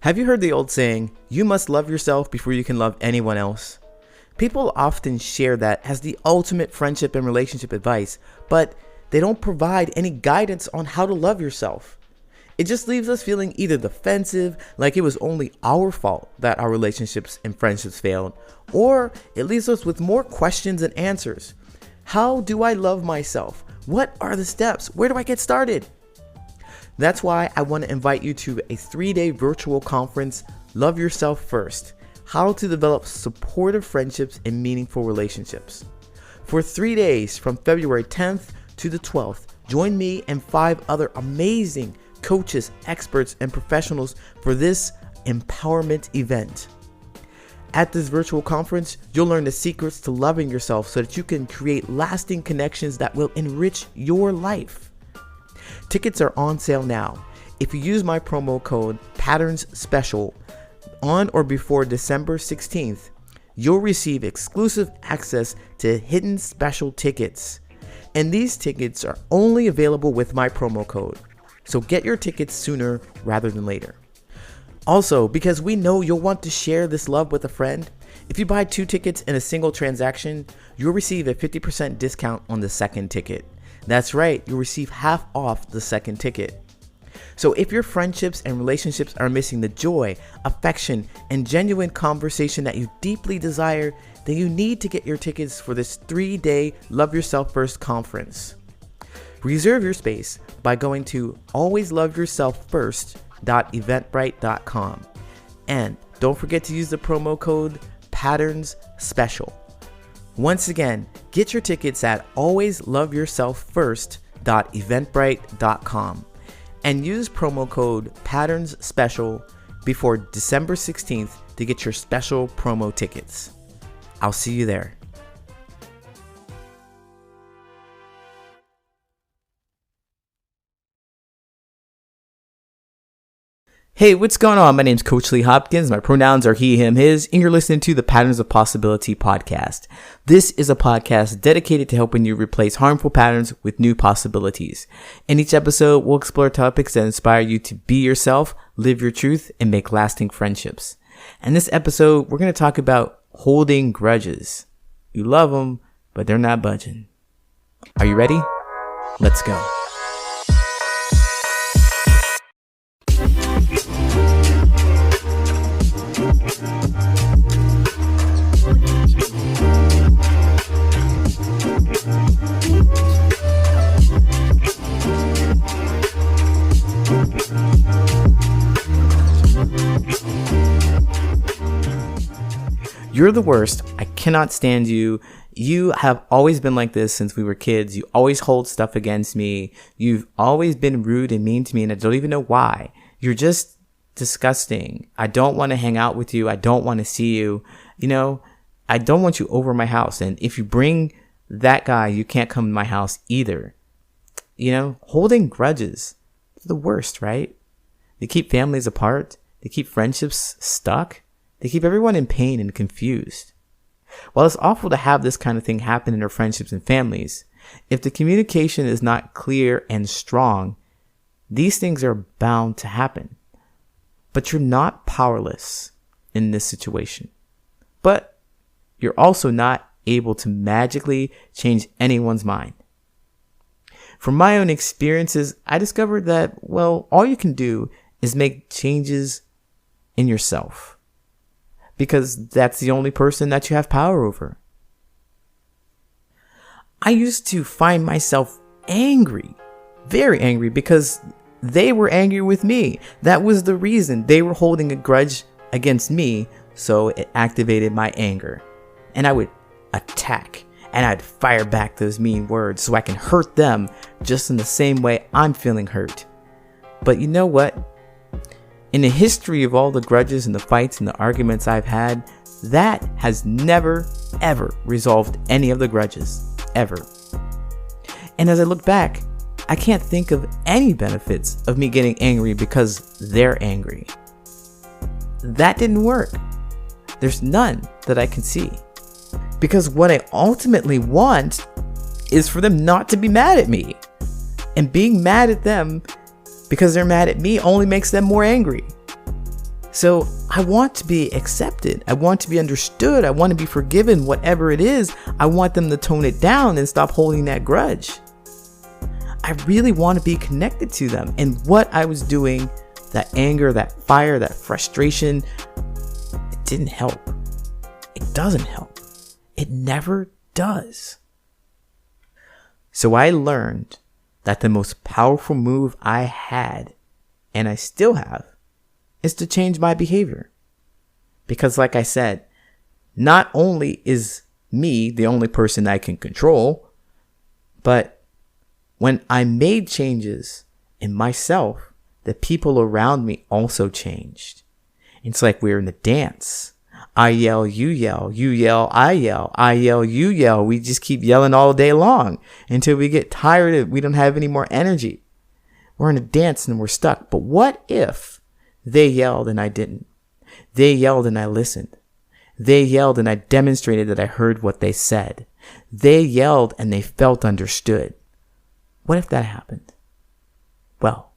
Have you heard the old saying, you must love yourself before you can love anyone else? People often share that as the ultimate friendship and relationship advice, but they don't provide any guidance on how to love yourself. It just leaves us feeling either defensive, like it was only our fault that our relationships and friendships failed, or it leaves us with more questions than answers. How do I love myself? What are the steps? Where do I get started? That's why I want to invite you to a 3-day virtual conference, Love Yourself First, How to Develop Supportive Friendships and Meaningful Relationships. For 3 days from February 10th to the 12th, join me and 5 other amazing coaches, experts, and professionals for this empowerment event. At this virtual conference, you'll learn the secrets to loving yourself so that you can create lasting connections that will enrich your life. Tickets are on sale now. If you use my promo code PATTERNSSPECIAL on or before December 16th, you'll receive exclusive access to hidden special tickets. And these tickets are only available with my promo code. So get your tickets sooner rather than later. Also, because we know you'll want to share this love with a friend, if you buy 2 tickets in a single transaction, you'll receive a 50% discount on the second ticket. That's right, you'll receive half off the second ticket. So if your friendships and relationships are missing the joy, affection, and genuine conversation that you deeply desire, then you need to get your tickets for this 3-day Love Yourself First conference. Reserve your space by going to alwaysloveyourselffirst.eventbrite.com. And don't forget to use the promo code PATTERNSSPECIAL. Once again, get your tickets at alwaysloveyourselffirst.eventbrite.com and use promo code PATTERNSSPECIAL before December 16th to get your special promo tickets. I'll see you there. Hey, what's going on? My name's Coach Lee Hopkins. My pronouns are he, him, his, and you're listening to the Patterns of Possibility podcast. This is a podcast dedicated to helping you replace harmful patterns with new possibilities. In each episode, we'll explore topics that inspire you to be yourself, live your truth, and make lasting friendships. In this episode, we're going to talk about holding grudges. You love them, but they're not budging. Are you ready? Let's go. You're the worst. I cannot stand you. You have always been like this since we were kids. You always hold stuff against me. You've always been rude and mean to me, and I don't even know why. You're just disgusting. I don't want to hang out with you. I don't want to see you. I don't want you over my house. And if you bring that guy, you can't come to my house either. Holding grudges. They're the worst, right? They keep families apart. They keep friendships stuck. They keep everyone in pain and confused. While it's awful to have this kind of thing happen in our friendships and families, if the communication is not clear and strong, these things are bound to happen. But you're not powerless in this situation. But you're also not able to magically change anyone's mind. From my own experiences, I discovered that, all you can do is make changes in yourself. Because that's the only person that you have power over. I used to find myself angry, very angry, because they were angry with me. That was the reason. They were holding a grudge against me, so it activated my anger. And I would attack, and I'd fire back those mean words so I can hurt them just in the same way I'm feeling hurt. But you know what? In the history of all the grudges and the fights and the arguments I've had, that has never, ever resolved any of the grudges, ever. And as I look back, I can't think of any benefits of me getting angry because they're angry. That didn't work. There's none that I can see. Because what I ultimately want is for them not to be mad at me. And being mad at them because they're mad at me only makes them more angry. So I want to be accepted. I want to be understood. I want to be forgiven, whatever it is. I want them to tone it down and stop holding that grudge. I really want to be connected to them. And what I was doing, that anger, that fire, that frustration, it didn't help. It doesn't help. It never does. So I learned that the most powerful move I had, and I still have, is to change my behavior. Because like I said, not only is me the only person I can control, but when I made changes in myself, the people around me also changed. It's like we're in a dance. I yell, you yell, you yell, I yell, you yell. We just keep yelling all day long until we get tired. We don't have any more energy. We're in a dance and we're stuck. But what if they yelled and I didn't? They yelled and I listened. They yelled and I demonstrated that I heard what they said. They yelled and they felt understood. What if that happened? Well,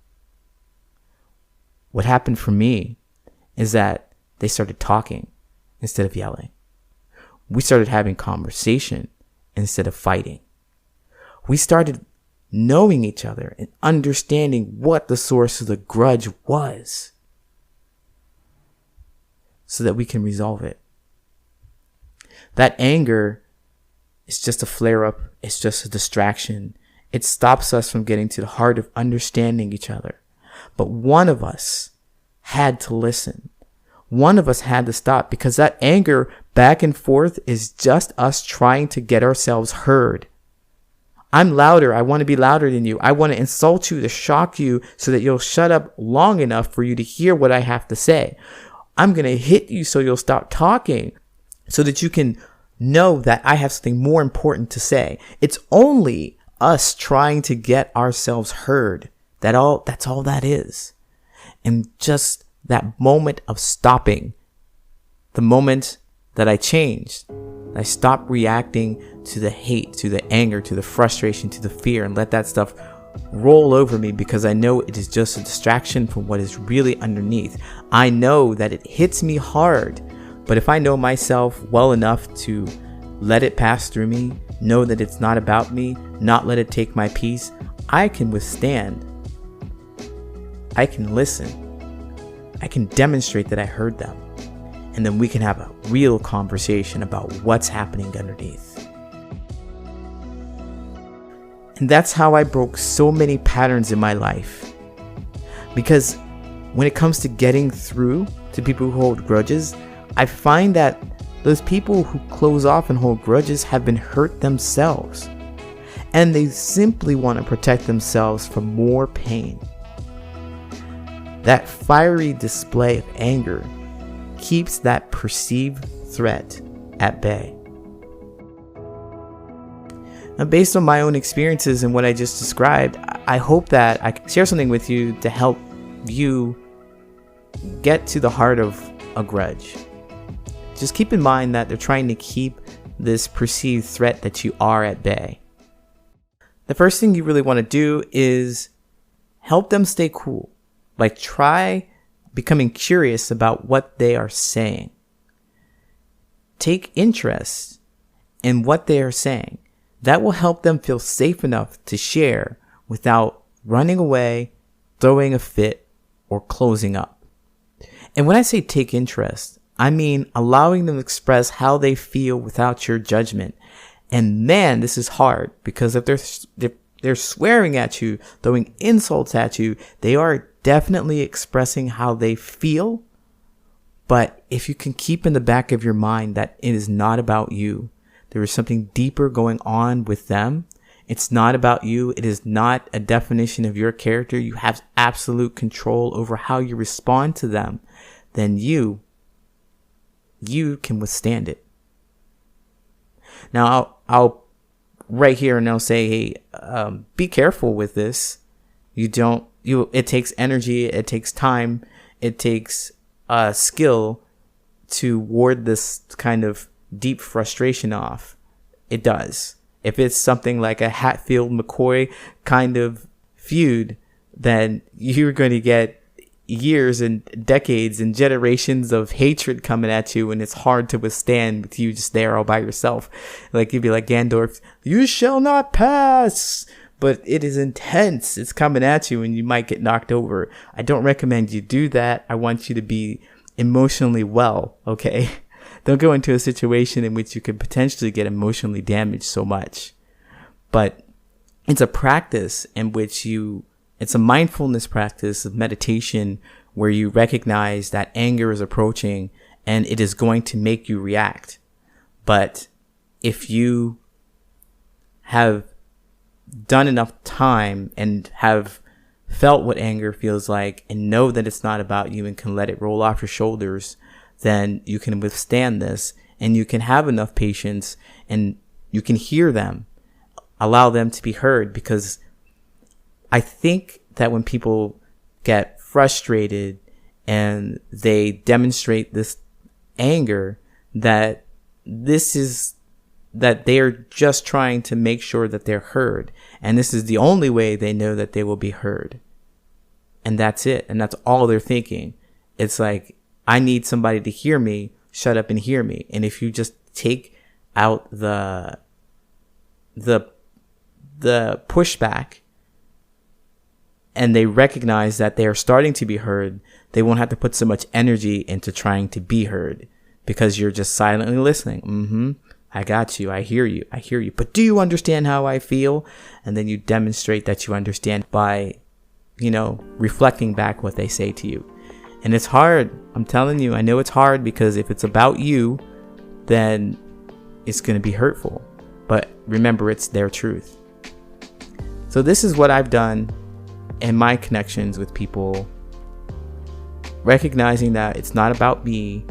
what happened for me is that they started talking instead of yelling. We started having conversation instead of fighting. We started knowing each other and understanding what the source of the grudge was so that we can resolve it. That anger is just a flare-up. It's just a distraction. It stops us from getting to the heart of understanding each other. But one of us had to listen. One of us had to stop, because that anger back and forth is just us trying to get ourselves heard. I'm louder. I want to be louder than you. I want to insult you to shock you so that you'll shut up long enough for you to hear what I have to say. I'm going to hit you so you'll stop talking so that you can know that I have something more important to say. It's only us trying to get ourselves heard. That's all that is. And just that moment of stopping, the moment that I changed, I stopped reacting to the hate, to the anger, to the frustration, to the fear, and let that stuff roll over me, because I know it is just a distraction from what is really underneath. I know that it hits me hard, but if I know myself well enough to let it pass through me, know that it's not about me, not let it take my peace, I can withstand. I can listen. I can demonstrate that I heard them. And then we can have a real conversation about what's happening underneath. And that's how I broke so many patterns in my life. Because when it comes to getting through to people who hold grudges, I find that those people who close off and hold grudges have been hurt themselves. And they simply want to protect themselves from more pain. That fiery display of anger keeps that perceived threat at bay. Now, based on my own experiences and what I just described, I hope that I can share something with you to help you get to the heart of a grudge. Just keep in mind that they're trying to keep this perceived threat that you are at bay. The first thing you really want to do is help them stay cool. Like, try becoming curious about what they are saying. Take interest in what they are saying. That will help them feel safe enough to share without running away, throwing a fit, or closing up. And when I say take interest, I mean allowing them to express how they feel without your judgment. And man, this is hard, because if they're swearing at you, throwing insults at you, they are definitely expressing how they feel. But if you can keep in the back of your mind that it is not about you, there is something deeper going on with them. It's not about you. It is not a definition of your character. You have absolute control over how you respond to them. Then you can withstand it. Now, I'll right here and now say, hey, be careful with this. It takes energy, it takes time, it takes skill to ward this kind of deep frustration off. It does. If it's something like a Hatfield-McCoy kind of feud, then you're going to get years and decades and generations of hatred coming at you, and it's hard to withstand with you just there all by yourself. Like you'd be like Gandalf, you shall not pass, but it is intense. It's coming at you and you might get knocked over. I don't recommend you do that. I want you to be emotionally well, okay? Don't go into a situation in which you could potentially get emotionally damaged so much. But it's a practice in which it's a mindfulness practice of meditation where you recognize that anger is approaching and it is going to make you react. But if you have done enough time and have felt what anger feels like and know that it's not about you and can let it roll off your shoulders, then you can withstand this and you can have enough patience and you can hear them, allow them to be heard. Because I think that when people get frustrated and they demonstrate this anger, that they're just trying to make sure that they're heard. And this is the only way they know that they will be heard. And that's it. And that's all they're thinking. It's like, I need somebody to hear me. Shut up and hear me. And if you just take out the pushback and they recognize that they are starting to be heard, they won't have to put so much energy into trying to be heard because you're just silently listening. I got you. I hear you. But do you understand how I feel? And then you demonstrate that you understand by, reflecting back what they say to you. And it's hard. I'm telling you, I know it's hard because if it's about you, then it's going to be hurtful. But remember, it's their truth. So this is what I've done in my connections with people, recognizing that it's not about me,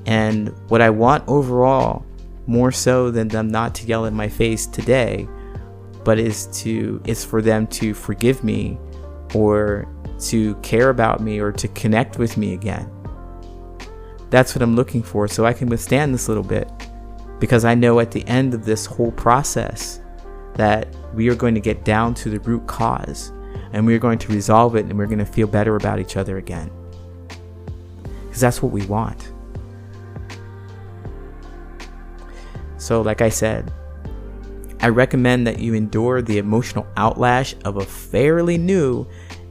and what I want overall, more so than them not to yell in my face today, but is for them to forgive me or to care about me or to connect with me again. That's what I'm looking for, so I can withstand this little bit, because I know at the end of this whole process that we are going to get down to the root cause and we're going to resolve it and we're going to feel better about each other again, because that's what we want. So like I said, I recommend that you endure the emotional outlash of a fairly new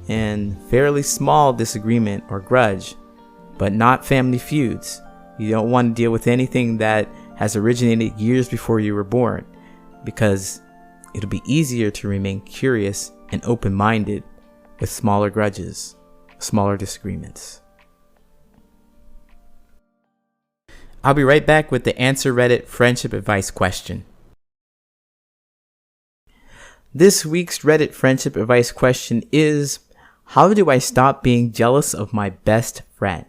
and fairly small disagreement or grudge, but not family feuds. You don't want to deal with anything that has originated years before you were born, because it'll be easier to remain curious and open-minded with smaller grudges, smaller disagreements. I'll be right back with the Answer Reddit friendship advice question. This week's Reddit friendship advice question is, how do I stop being jealous of my best friend?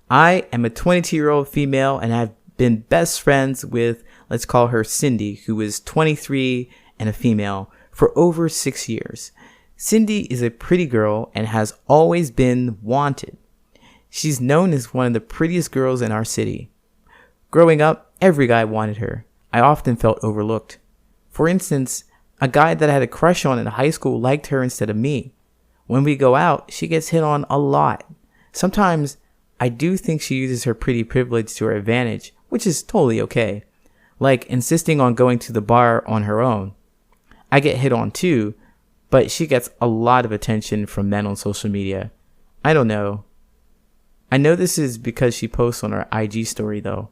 I am a 22-year-old female and I've been best friends with, let's call her Cindy, who is 23 and a female, for over 6 years. Cindy is a pretty girl and has always been wanted. She's known as one of the prettiest girls in our city. Growing up, every guy wanted her. I often felt overlooked. For instance, a guy that I had a crush on in high school liked her instead of me. When we go out, she gets hit on a lot. Sometimes I do think she uses her pretty privilege to her advantage, which is totally okay. Like insisting on going to the bar on her own. I get hit on too, but she gets a lot of attention from men on social media. I don't know. I know this is because she posts on her IG story though.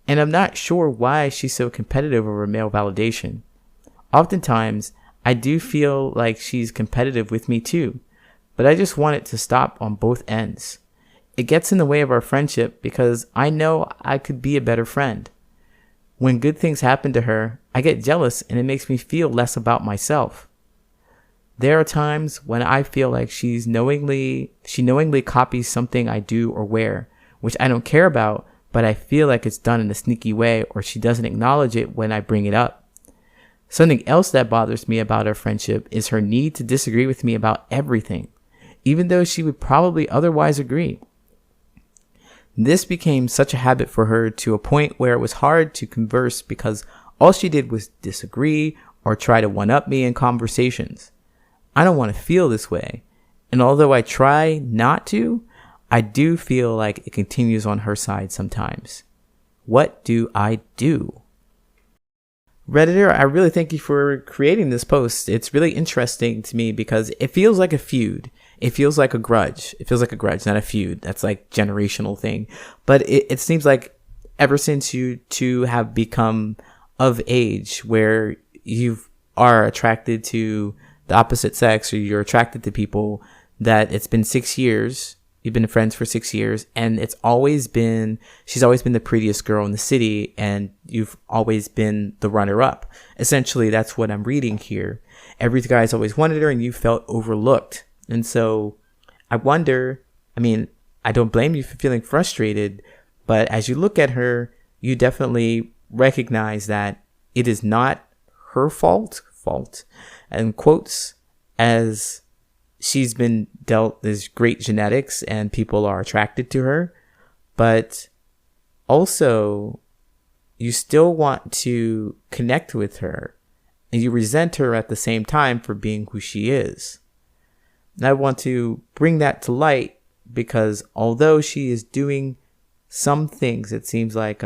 And I'm not sure why she's so competitive over male validation. Oftentimes, I do feel like she's competitive with me too, but I just want it to stop on both ends. It gets in the way of our friendship because I know I could be a better friend. When good things happen to her, I get jealous and it makes me feel less about myself. There are times when I feel like she knowingly copies something I do or wear, which I don't care about, but I feel like it's done in a sneaky way, or she doesn't acknowledge it when I bring it up. Something else that bothers me about our friendship is her need to disagree with me about everything, even though she would probably otherwise agree. This became such a habit for her to a point where it was hard to converse because all she did was disagree or try to one-up me in conversations. I don't want to feel this way, And although I try not to, I do feel like it continues on her side sometimes. What do I do? Redditor, I really thank you for creating this post. It's really interesting to me because it feels like a feud. It feels like a grudge. It feels like a grudge, not a feud. That's like generational thing. But it seems like ever since you two have become of age where you are attracted to the opposite sex, or you're attracted to people, that it's been 6 years. You've been friends for 6 years, and she's always been the prettiest girl in the city, and you've always been the runner-up. Essentially, that's what I'm reading here. Every guy's always wanted her, and you felt overlooked. And so I wonder, I don't blame you for feeling frustrated, but as you look at her, you definitely recognize that it is not her fault, and quotes, as she's been dealt this great genetics and people are attracted to her, but also you still want to connect with her and you resent her at the same time for being who she is. And I want to bring that to light because although she is doing some things, it seems like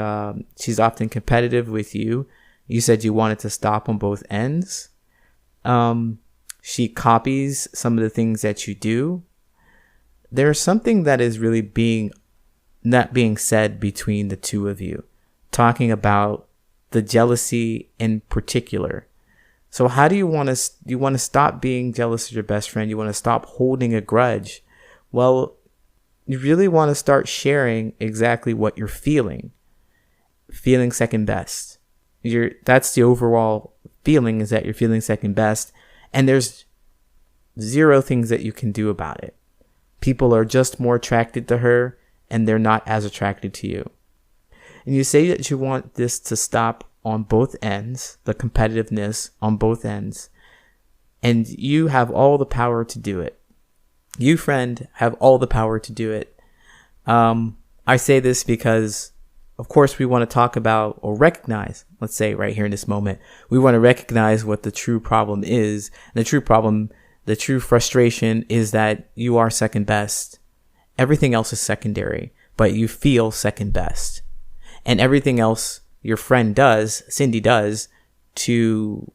she's often competitive with you. You said you wanted to stop on both ends. She copies some of the things that you do. There's something that is really not being said between the two of you, talking about the jealousy in particular. So how do you want to stop being jealous of your best friend? You want to stop holding a grudge. Well, you really want to start sharing exactly what you're feeling second best. That's the overall feeling, is that you're feeling second best. And there's zero things that you can do about it. People are just more attracted to her and they're not as attracted to you. And you say that you want this to stop on both ends, the competitiveness on both ends. And you have all the power to do it. You, friend, have all the power to do it. I say this because, of course, we want to talk about or recognize, let's say right here in this moment, we want to recognize what the true problem is. And the true frustration is that you are second best. Everything else is secondary, but you feel second best. And everything else your friend does, Cindy does, to,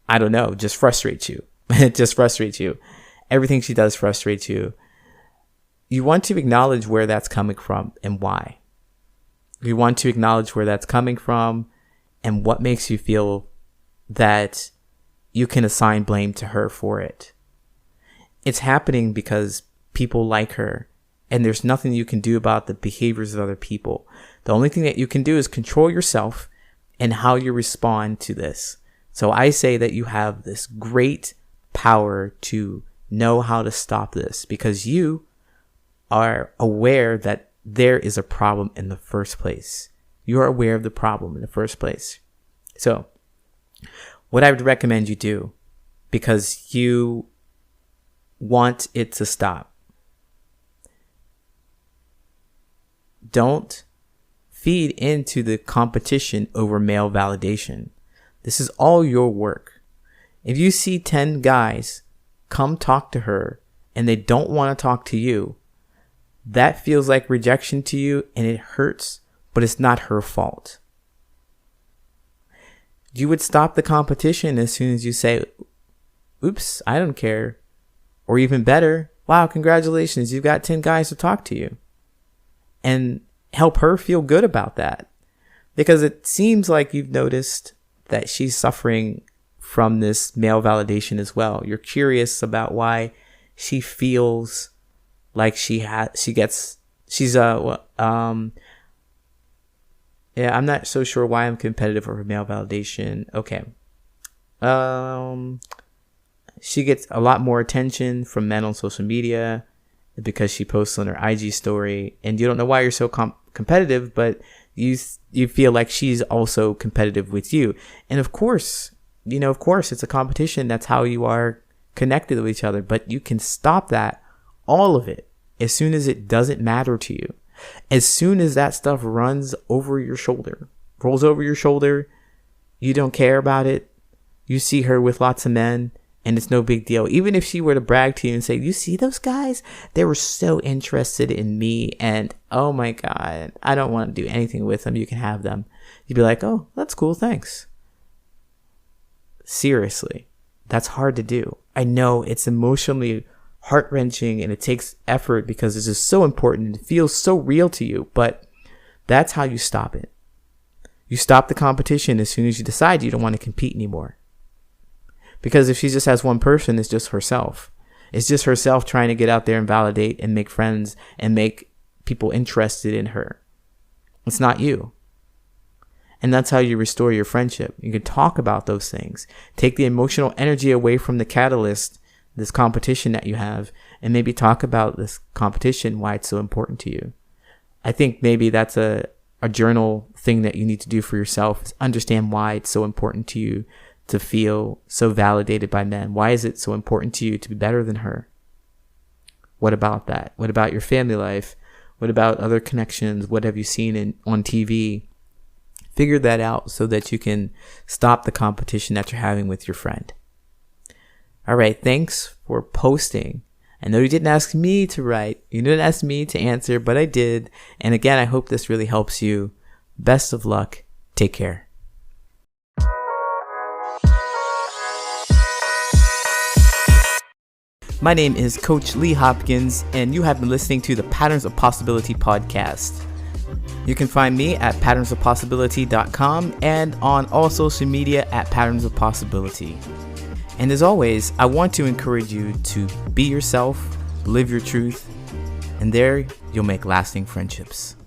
I don't know, just frustrates you. It just frustrates you. Everything she does frustrates you. You want to acknowledge where that's coming from and why. You want to acknowledge where that's coming from and what makes you feel that you can assign blame to her for it. It's happening because people like her, and there's nothing you can do about the behaviors of other people. The only thing that you can do is control yourself and how you respond to this. So I say that you have this great power to know how to stop this because you are aware that there is a problem in the first place. You are aware of the problem in the first place. So what I would recommend you do, because you want it to stop, don't feed into the competition over male validation. This is all your work. If you see 10 guys come talk to her and they don't want to talk to you, that feels like rejection to you and it hurts, but it's not her fault. You would stop the competition as soon as you say, oops, I don't care. Or even better, wow, congratulations, you've got 10 guys to talk to you. And help her feel good about that. Because it seems like you've noticed that she's suffering from this male validation as well. You're curious about why she feels like I'm not so sure why I'm competitive over male validation. Okay. She gets a lot more attention from men on social media because she posts on her IG story, and you don't know why you're so competitive, but you feel like she's also competitive with you. And of course, it's a competition. That's how you are connected with each other, but you can stop that, all of it, as soon as it doesn't matter to you. As soon as that stuff rolls over your shoulder, you don't care about it. You see her with lots of men And it's no big deal. Even if she were to brag to you and say, you see those guys? They were so interested in me. And oh my God, I don't want to do anything with them. You can have them. You'd be like, oh, that's cool. Thanks. Seriously, that's hard to do. I know it's emotionally heart-wrenching and it takes effort because it's just so important and it feels so real to you. But that's how you stop it. You stop the competition as soon as you decide you don't want to compete anymore. Because if she just has one person, it's just herself. It's just herself trying to get out there and validate and make friends and make people interested in her. It's not you. And that's how you restore your friendship. You can talk about those things. Take the emotional energy away from the catalyst, this competition that you have, and maybe talk about this competition, why it's so important to you. I think maybe that's a journal thing that you need to do for yourself, is understand why it's so important to you to feel so validated by men. Why is it so important to you to be better than her? What about that? What about your family life? What about other connections? What have you seen on TV? Figure that out so that you can stop the competition that you're having with your friend. All right, thanks for posting. I know you didn't ask me to write. You didn't ask me to answer, but I did. And again, I hope this really helps you. Best of luck. Take care. My name is Coach Lee Hopkins, and you have been listening to the Patterns of Possibility podcast. You can find me at patternsofpossibility.com and on all social media at Patterns of Possibility. And as always, I want to encourage you to be yourself, live your truth, and there you'll make lasting friendships.